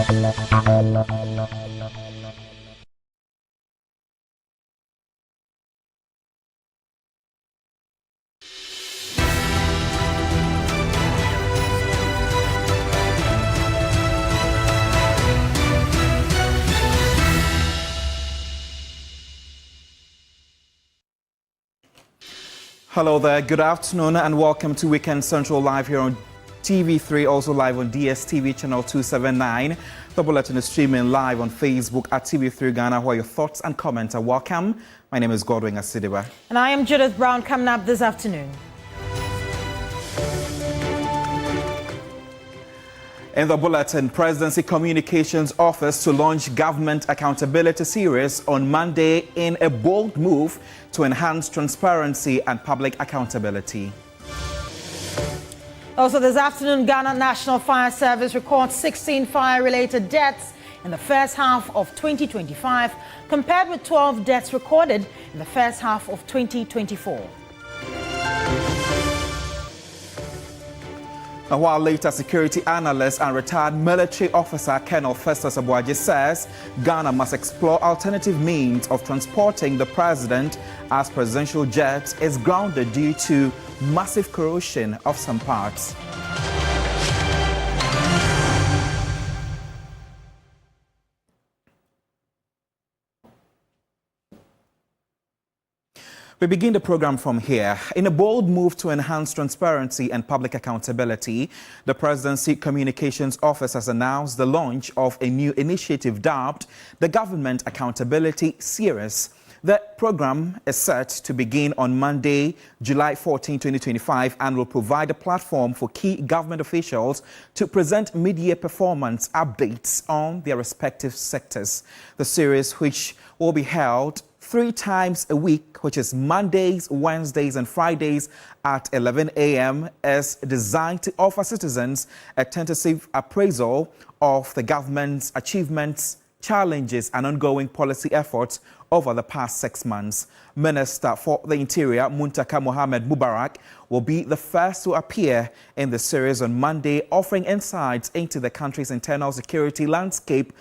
Hello there, good afternoon and welcome to Weekend Central Live here on TV3, also live on DSTV channel 279. The bulletin is streaming live on Facebook at TV3 Ghana, where your thoughts and comments are welcome. My name is Godwin Asidiba. And I am Judith Brown, coming up this afternoon. In the bulletin, Presidency Communications Office to launch Government Accountability Series on Monday in a bold move to enhance transparency and public accountability. Also this afternoon, Ghana National Fire Service records 16 fire-related deaths in the first half of 2025, compared with 12 deaths recorded in the first half of 2024. While later security analyst and retired military officer Colonel Festus Abuaji says Ghana must explore alternative means of transporting the president as presidential jet is grounded due to massive corrosion of some parts. We begin the program from here. In a bold move to enhance transparency and public accountability, the Presidency Communications Office has announced the launch of a new initiative dubbed the Government Accountability Series. The program is set to begin on Monday, July 14, 2025, and will provide a platform for key government officials to present mid-year performance updates on their respective sectors. The series, which will be held 3 times a week, which is Mondays, Wednesdays, and Fridays at 11 a.m., is designed to offer citizens a tentative appraisal of the government's achievements, challenges, and ongoing policy efforts over the past 6 months. Minister for the Interior, Muntaka Mohammed Mubarak, will be the first to appear in the series on Monday, offering insights into the country's internal security landscape,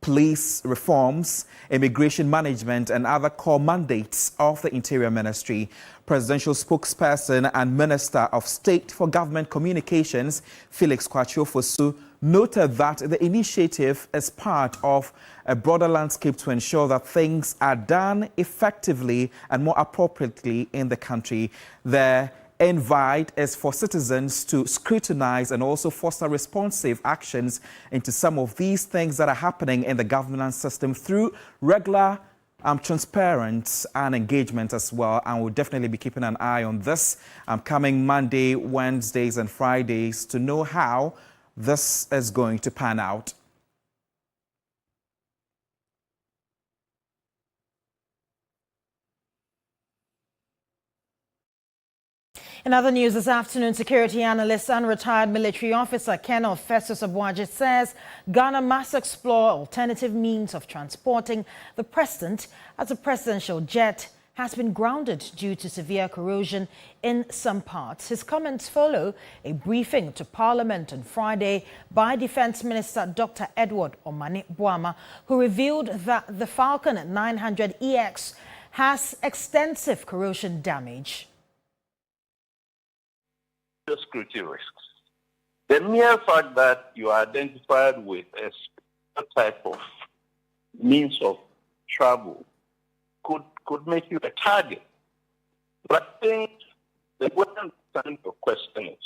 police reforms, immigration management, and other core mandates of the Interior Ministry. Presidential spokesperson and Minister of State for Government Communications, Felix Kwachio-Fosu, noted that the initiative is part of a broader landscape to ensure that things are done effectively and more appropriately in the country. The invite is for citizens to scrutinize and also foster responsive actions into some of these things that are happening in the governance system through regular transparent and engagement as well. And we'll definitely be keeping an eye on this coming Monday, Wednesdays, and Fridays to know how this is going to pan out. In other news this afternoon, security analyst and retired military officer Colonel Festus Abuaji says Ghana must explore alternative means of transporting the president as a presidential jet has been grounded due to severe corrosion in some parts. His comments follow a briefing to Parliament on Friday by Defence Minister Dr. Edward Omane Boama, who revealed that the Falcon 900EX has extensive corrosion damage. Security risks. The mere fact that you are identified with a special type of means of travel could make you a target. But I think the way I understand your question is,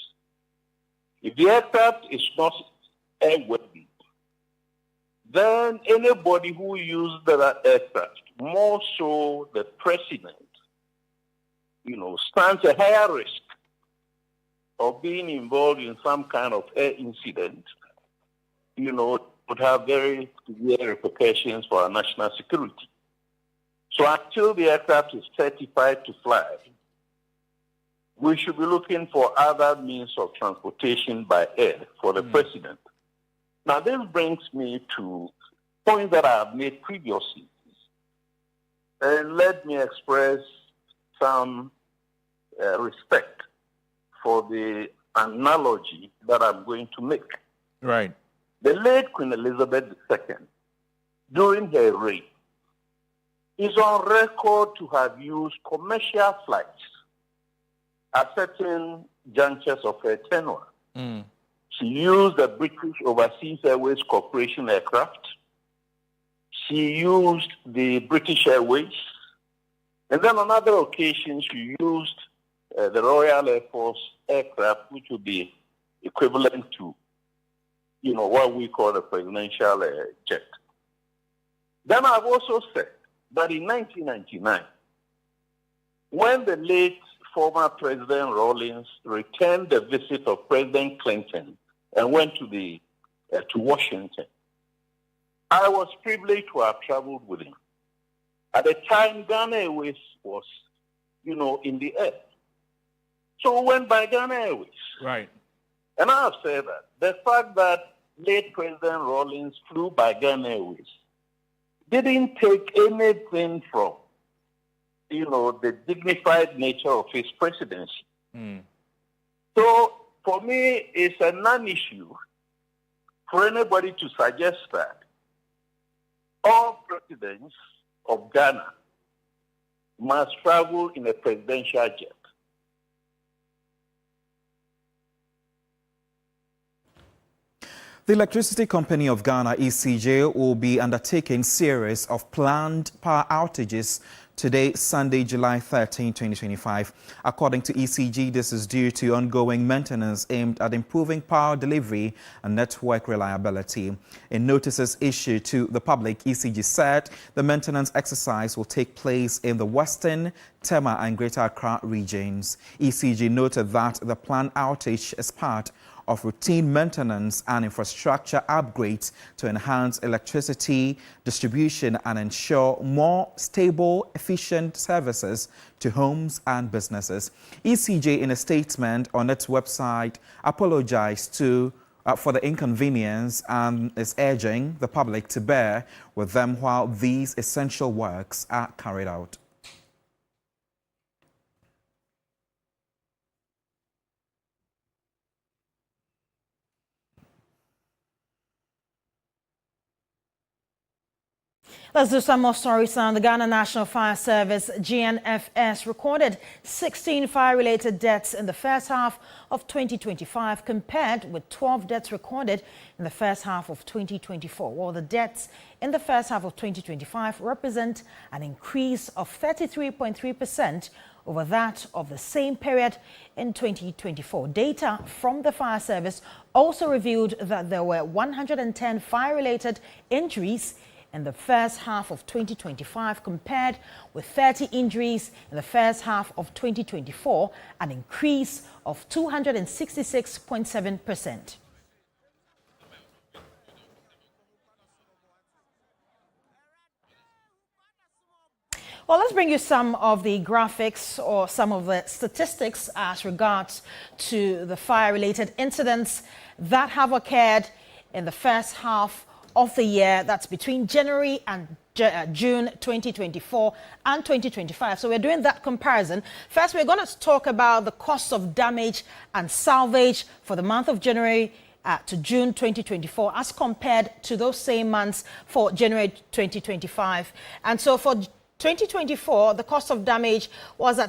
if the aircraft is not airworthy, then anybody who uses that aircraft, more so the president, stands a higher risk of being involved in some kind of air incident, would have very severe repercussions for our national security. So until the aircraft is certified to fly, we should be looking for other means of transportation by air for the president. Now, this brings me to points that I have made previously. And let me express some respect for the analogy that I'm going to make. Right. The late Queen Elizabeth II, during her reign, is on record to have used commercial flights at certain junctures of her tenure. She used the British Overseas Airways Corporation aircraft. She used the British Airways. And then on other occasions, she used the Royal Air Force aircraft, which would be equivalent to, what we call a presidential jet. Then I've also said that in 1999, when the late former President Rawlings returned the visit of President Clinton and went to Washington, I was privileged to have traveled with him. At the time, Ghana Airways was, in the air. So we went by Ghana Airways. Right. And I have said that the fact that late President Rawlings flew by Ghana Airways didn't take anything from, the dignified nature of his presidency. So for me, it's a non-issue for anybody to suggest that all presidents of Ghana must travel in a presidential jet. The Electricity Company of Ghana, ECG, will be undertaking series of planned power outages today, Sunday, July 13, 2025. According to ECG, this is due to ongoing maintenance aimed at improving power delivery and network reliability. In notices issued to the public, ECG said the maintenance exercise will take place in the Western, Tema and Greater Accra regions. ECG noted that the planned outage is part of routine maintenance and infrastructure upgrades to enhance electricity distribution and ensure more stable, efficient services to homes and businesses. ECG, in a statement on its website, apologized for the inconvenience and is urging the public to bear with them while these essential works are carried out. Let's do some more stories on the Ghana National Fire Service, GNFS, recorded 16 fire-related deaths in the first half of 2025 compared with 12 deaths recorded in the first half of 2024. While the deaths in the first half of 2025 represent an increase of 33.3% over that of the same period in 2024. Data from the fire service also revealed that there were 110 fire-related injuries in the first half of 2025 compared with 30 injuries in the first half of 2024, an increase of 266.7%. Well, let's bring you some of the graphics or some of the statistics as regards to the fire-related incidents that have occurred in the first half of the year. That's between January and June 2024 and 2025. So we're doing that comparison. First, we're going to talk about the cost of damage and salvage for the month of January to June 2024 as compared to those same months for January 2025. And so for 2024, the cost of damage was at